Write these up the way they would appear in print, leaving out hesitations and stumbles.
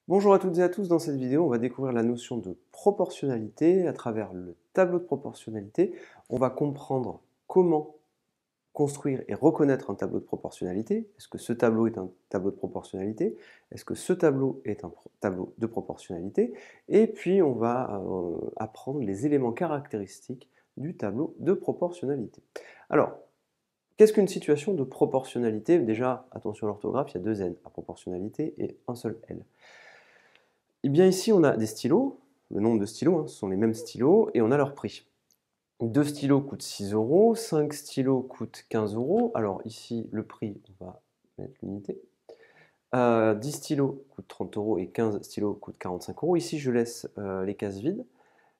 Bonjour à toutes et à tous, dans cette vidéo on va découvrir la notion de proportionnalité. À travers le tableau de proportionnalité, on va comprendre comment construire et reconnaître un tableau de proportionnalité. Est-ce que ce tableau est un tableau de proportionnalité? Est-ce que ce tableau est un tableau de proportionnalité? Et puis on va apprendre les éléments caractéristiques du tableau de proportionnalité. Alors, qu'est-ce qu'une situation de proportionnalité? Déjà, attention à l'orthographe, il y a deux N à proportionnalité et un seul L. Eh bien ici, on a des stylos, le nombre de stylos, ce sont les mêmes stylos, et on a leur prix. 2 stylos coûtent 6 euros, 5 stylos coûtent 15 euros. Alors ici, le prix, on va mettre l'unité. 10 stylos coûtent 30 euros et 15 stylos coûtent 45 euros. Ici, je laisse les cases vides.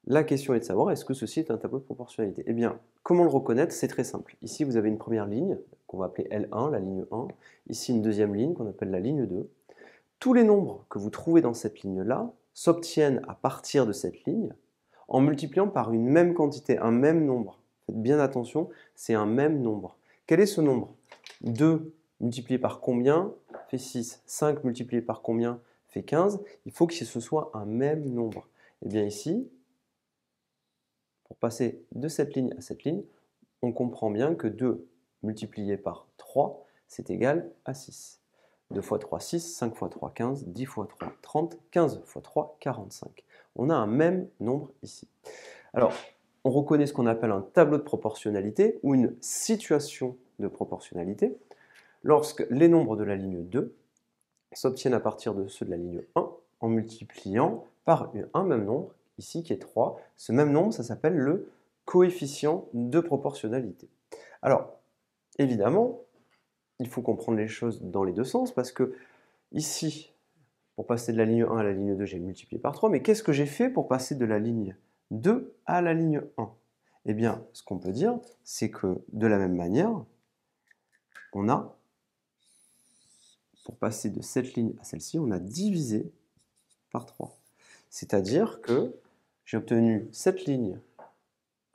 La question est de savoir, est-ce que ceci est un tableau de proportionnalité? Eh bien, comment le reconnaître? C'est très simple. Ici, vous avez une première ligne, qu'on va appeler L1, la ligne 1. Ici, une deuxième ligne, qu'on appelle la ligne 2. Tous les nombres que vous trouvez dans cette ligne-là s'obtiennent à partir de cette ligne en multipliant par une même quantité, un même nombre. Faites bien attention, c'est un même nombre. Quel est ce nombre? 2 multiplié par combien fait 6? 5 multiplié par combien fait 15? Il faut que ce soit un même nombre. Et bien ici, pour passer de cette ligne à cette ligne, on comprend bien que 2 multiplié par 3, c'est égal à 6. 2 fois 3, 6, 5 fois 3, 15, 10 fois 3, 30, 15 fois 3, 45. On a un même nombre ici. Alors, on reconnaît ce qu'on appelle un tableau de proportionnalité ou une situation de proportionnalité lorsque les nombres de la ligne 2 s'obtiennent à partir de ceux de la ligne 1 en multipliant par un même nombre, ici qui est 3. Ce même nombre, ça s'appelle le coefficient de proportionnalité. Alors, évidemment, il faut comprendre les choses dans les deux sens parce que ici, pour passer de la ligne 1 à la ligne 2, j'ai multiplié par 3. Mais qu'est-ce que j'ai fait pour passer de la ligne 2 à la ligne 1? Eh bien, ce qu'on peut dire, c'est que de la même manière, on a, pour passer de cette ligne à celle-ci, on a divisé par 3. C'est-à-dire que j'ai obtenu cette ligne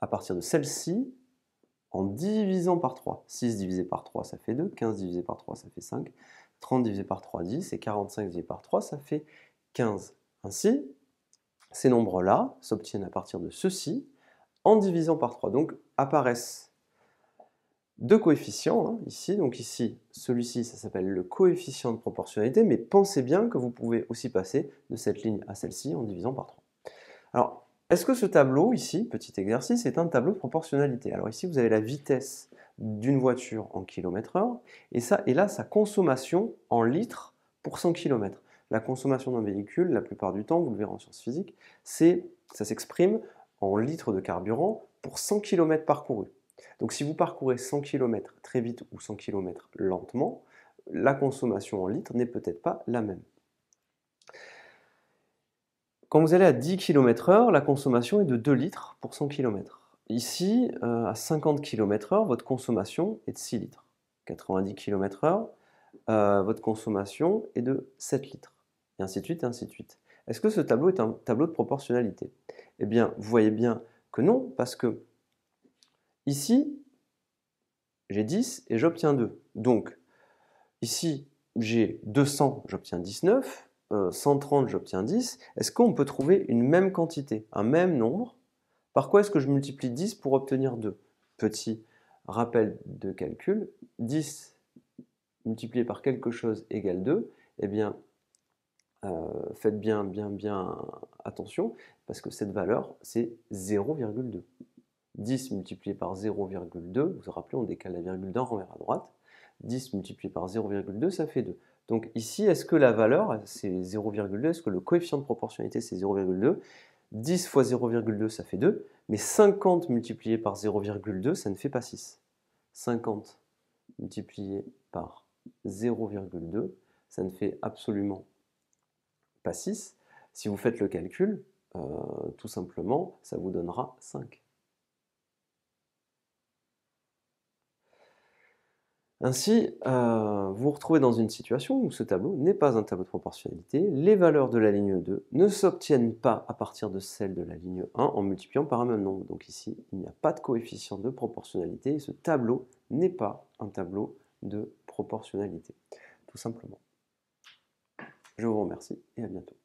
à partir de celle-ci en divisant par 3. 6 divisé par 3, ça fait 2. 15 divisé par 3, ça fait 5. 30 divisé par 3, 10. Et 45 divisé par 3, ça fait 15. Ainsi, ces nombres-là s'obtiennent à partir de ceci en divisant par 3. Donc apparaissent deux coefficients ici. Donc ici, celui-ci, ça s'appelle le coefficient de proportionnalité. Mais pensez bien que vous pouvez aussi passer de cette ligne à celle-ci en divisant par 3. Alors, est-ce que ce tableau ici, petit exercice, est un tableau de proportionnalité? Alors ici, vous avez la vitesse d'une voiture en km/h et là, sa consommation en litres pour 100 km. La consommation d'un véhicule, la plupart du temps, vous le verrez en sciences physiques, ça s'exprime en litres de carburant pour 100 km parcourus. Donc si vous parcourez 100 km très vite ou 100 km lentement, la consommation en litres n'est peut-être pas la même. Quand vous allez à 10 km/h, la consommation est de 2 litres pour 100 km. Ici, à 50 km/h, votre consommation est de 6 litres. 90 km/h, votre consommation est de 7 litres. Et ainsi de suite, et ainsi de suite. Est-ce que ce tableau est un tableau de proportionnalité? Eh bien, vous voyez bien que non, parce que ici, j'ai 10 et j'obtiens 2. Donc, ici, j'ai 200, j'obtiens 19. 130, j'obtiens 10. Est-ce qu'on peut trouver une même quantité, un même nombre? Par quoi est-ce que je multiplie 10 pour obtenir 2? Petit rappel de calcul, 10 multiplié par quelque chose égale 2. Eh bien, faites bien attention, parce que cette valeur, c'est 0,2. 10 multiplié par 0,2, vous vous rappelez, on décale la virgule d'un renvers à droite. 10 multiplié par 0,2, ça fait 2. Donc ici, est-ce que la valeur, c'est 0,2? Est-ce que le coefficient de proportionnalité, c'est 0,2? 10 fois 0,2, ça fait 2. Mais 50 multiplié par 0,2, ça ne fait pas 6. 50 multiplié par 0,2, ça ne fait absolument pas 6. Si vous faites le calcul, tout simplement, ça vous donnera 5. Ainsi, vous vous retrouvez dans une situation où ce tableau n'est pas un tableau de proportionnalité. Les valeurs de la ligne 2 ne s'obtiennent pas à partir de celles de la ligne 1 en multipliant par un même nombre. Donc ici, il n'y a pas de coefficient de proportionnalité et ce tableau n'est pas un tableau de proportionnalité, tout simplement. Je vous remercie et à bientôt.